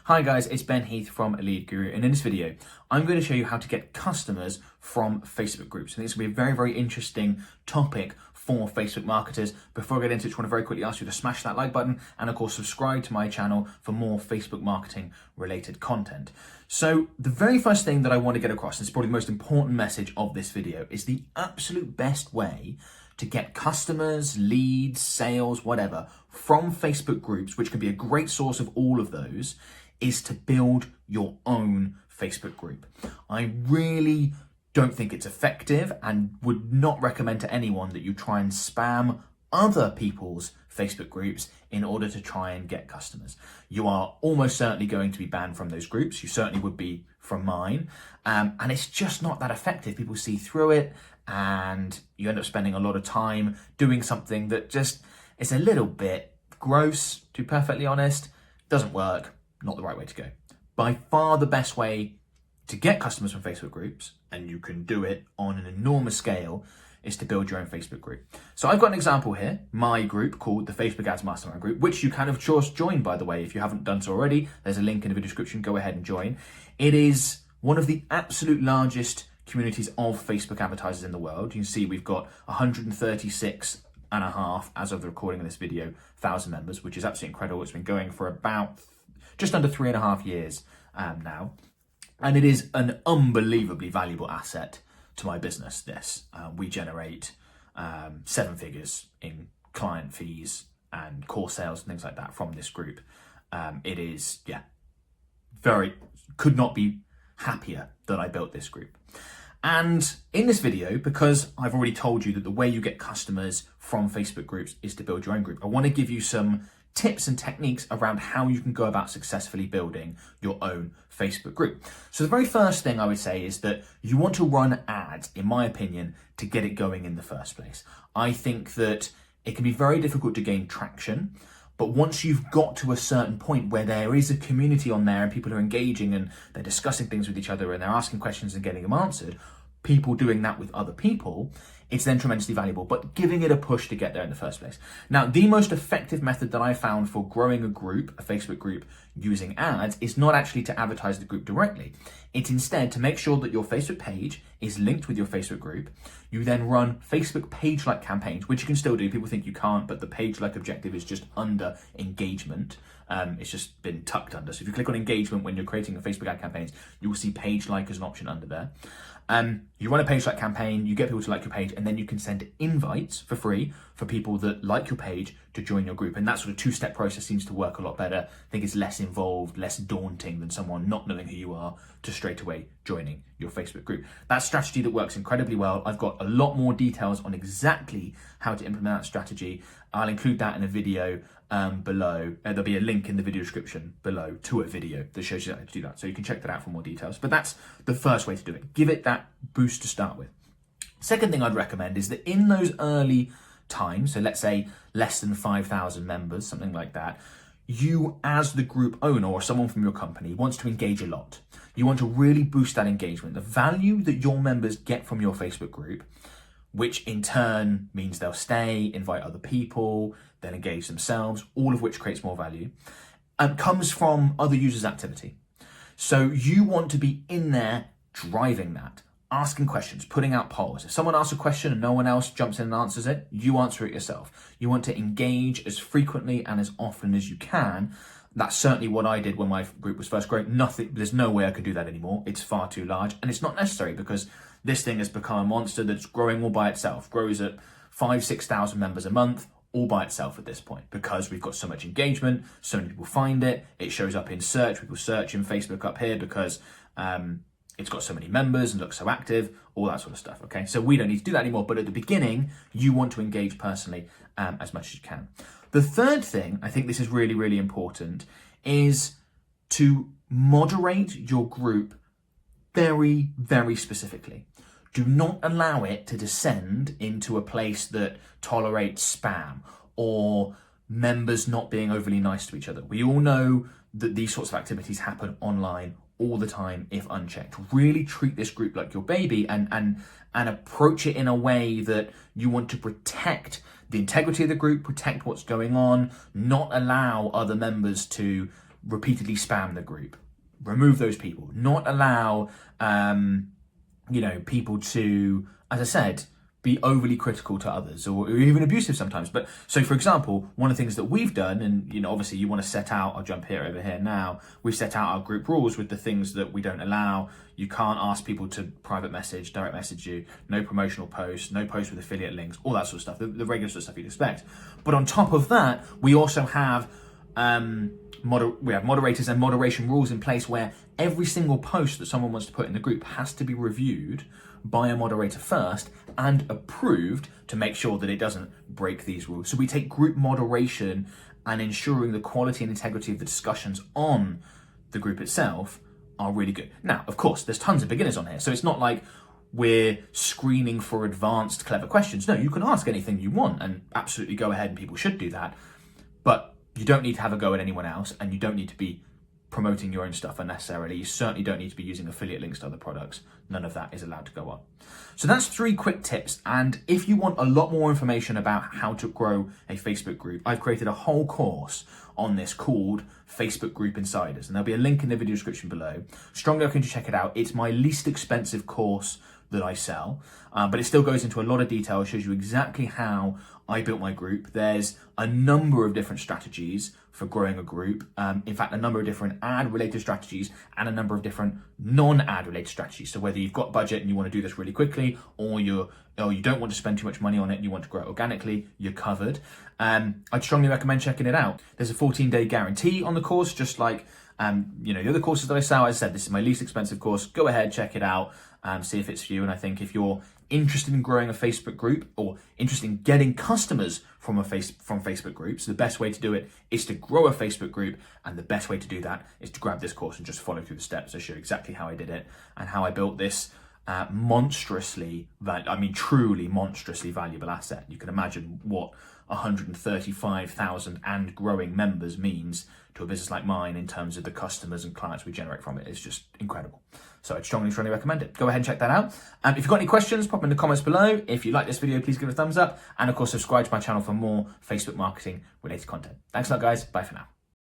Hi guys, it's Ben Heath from Lead Guru, and in this video, I'm going to show you how to get customers from Facebook groups. I think this will be a very, very interesting topic for Facebook marketers. Before I get into it, I want to very quickly ask you to smash that like button and of course subscribe to my channel for more Facebook marketing related content. So the very first thing that I want to get across, and it's probably the most important message of this video, is the absolute best way to get customers, leads, sales, whatever, from Facebook groups, which can be a great source of all of those, is to build your own Facebook group. I really don't think it's effective and would not recommend to anyone that you try and spam other people's Facebook groups in order to try and get customers. You are almost certainly going to be banned from those groups. You certainly would be from mine. And it's just not that effective. People see through it and you end up spending a lot of time doing something that just is a little bit gross, to be perfectly honest. Doesn't work, not the right way to go. By far the best way to get customers from Facebook groups, and you can do it on an enormous scale, is to build your own Facebook group. So I've got an example here, my group called the Facebook Ads Mastermind Group, which you can of course join, by the way. If you haven't done so already, there's a link in the video description, go ahead and join. It is one of the absolute largest communities of Facebook advertisers in the world. You can see we've got 136 and a half, as of the recording of this video, 1,000 members, which is absolutely incredible. It's been going for about just under 3.5 years now. And it is an unbelievably valuable asset to my business, this. We generate 7 figures in client fees and core sales and things like that from this group. It is, could not be happier that I built this group. And in this video, because I've already told you that the way you get customers from Facebook groups is to build your own group, I want to give you some tips and techniques around how you can go about successfully building your own Facebook group. So the very first thing I would say is that you want to run ads, in my opinion, to get it going in the first place. I think that it can be very difficult to gain traction, but once you've got to a certain point where there is a community on there and people are engaging and they're discussing things with each other and they're asking questions and getting them answered, people doing that with other people, it's then tremendously valuable, but giving it a push to get there in the first place. Now, the most effective method that I found for growing a group, a Facebook group, using ads is not actually to advertise the group directly. It's instead to make sure that your Facebook page is linked with your Facebook group. You then run Facebook page-like campaigns, which you can still do. People think you can't, but the page-like objective is just under engagement. It's just been tucked under. So if you click on engagement when you're creating a Facebook ad campaigns, you will see page-like as an option under there. You run a page-like campaign, you get people to like your page, and then you can send invites for free for people that like your page to join your group. And that sort of two-step process seems to work a lot better. I think it's less involved, less daunting than someone not knowing who you are to straight away joining your Facebook group. That's a strategy that works incredibly well. I've got a lot more details on exactly how to implement that strategy. I'll include that in a video below. There'll be a link in the video description below to a video that shows you how to do that. So you can check that out for more details. But that's the first way to do it. Give it that boost to start with. Second thing I'd recommend is that in those early times, so let's say less than 5,000 members, something like that, you as the group owner or someone from your company wants to engage a lot. You want to really boost that engagement. The value that your members get from your Facebook group, which in turn means they'll stay, invite other people, then engage themselves, all of which creates more value, comes from other users' activity. So you want to be in there driving that, asking questions, putting out polls. If someone asks a question and no one else jumps in and answers it, you answer it yourself. You want to engage as frequently and as often as you can. That's certainly what I did when my group was first growing. There's no way I could do that anymore. It's far too large, and it's not necessary because this thing has become a monster that's growing all by itself, grows at 5,000-6,000 members a month, all by itself at this point, because we've got so much engagement, so many people find it, it shows up in search, people search in Facebook up here because it's got so many members and looks so active, all that sort of stuff, okay? So we don't need to do that anymore, but at the beginning, you want to engage personally as much as you can. The third thing, I think this is really, really important, is to moderate your group very, very specifically. Do not allow it to descend into a place that tolerates spam or members not being overly nice to each other. We all know that these sorts of activities happen online all the time if unchecked. Really treat this group like your baby and approach it in a way that you want to protect the integrity of the group, protect what's going on, not allow other members to repeatedly spam the group. Remove those people. Not allow, people to, as I said, be overly critical to others or even abusive sometimes. But so, for example, one of the things that we've done, and obviously you want to set out, I'll jump over here now, we've set out our group rules with the things that we don't allow. You can't ask people to private message, direct message you, no promotional posts, no posts with affiliate links, all that sort of stuff, the regular sort of stuff you'd expect. But on top of that, we also have we have moderators and moderation rules in place where every single post that someone wants to put in the group has to be reviewed by a moderator first and approved to make sure that it doesn't break these rules. So we take group moderation and ensuring the quality and integrity of the discussions on the group itself are really good. Now, of course, there's tons of beginners on here, so it's not like we're screening for advanced clever questions. No, you can ask anything you want and absolutely go ahead, and people should do that. But you don't need to have a go at anyone else, and you don't need to be promoting your own stuff unnecessarily. You certainly don't need to be using affiliate links to other products. None of that is allowed to go on. So that's 3 quick tips. And if you want a lot more information about how to grow a Facebook group, I've created a whole course on this called Facebook Group Insiders. And there'll be a link in the video description below. Strongly recommend you check it out. It's my least expensive course that I sell, but it still goes into a lot of detail. It shows you exactly how I built my group. There's a number of different strategies for growing a group. In fact, a number of different ad-related strategies and a number of different non-ad related strategies. So whether you've got budget and you want to do this really quickly, or you don't want to spend too much money on it and you want to grow it organically, you're covered. I'd strongly recommend checking it out. There's a 14-day guarantee on the course, just like the other courses that I sell. As I said, this is my least expensive course. Go ahead, check it out, see if it's for you. And I think if you're interested in growing a Facebook group or interested in getting customers from Facebook groups, the best way to do it is to grow a Facebook group, and the best way to do that is to grab this course and just follow through the steps. I show you exactly how I did it and how I built this truly monstrously valuable asset. You can imagine what 135,000 and growing members means to a business like mine in terms of the customers and clients we generate from it. It's just incredible. So I'd strongly recommend it. Go ahead and check that out. If you've got any questions, pop them in the comments below. If you like this video, please give it a thumbs up. And of course, subscribe to my channel for more Facebook marketing related content. Thanks a lot, guys. Bye for now.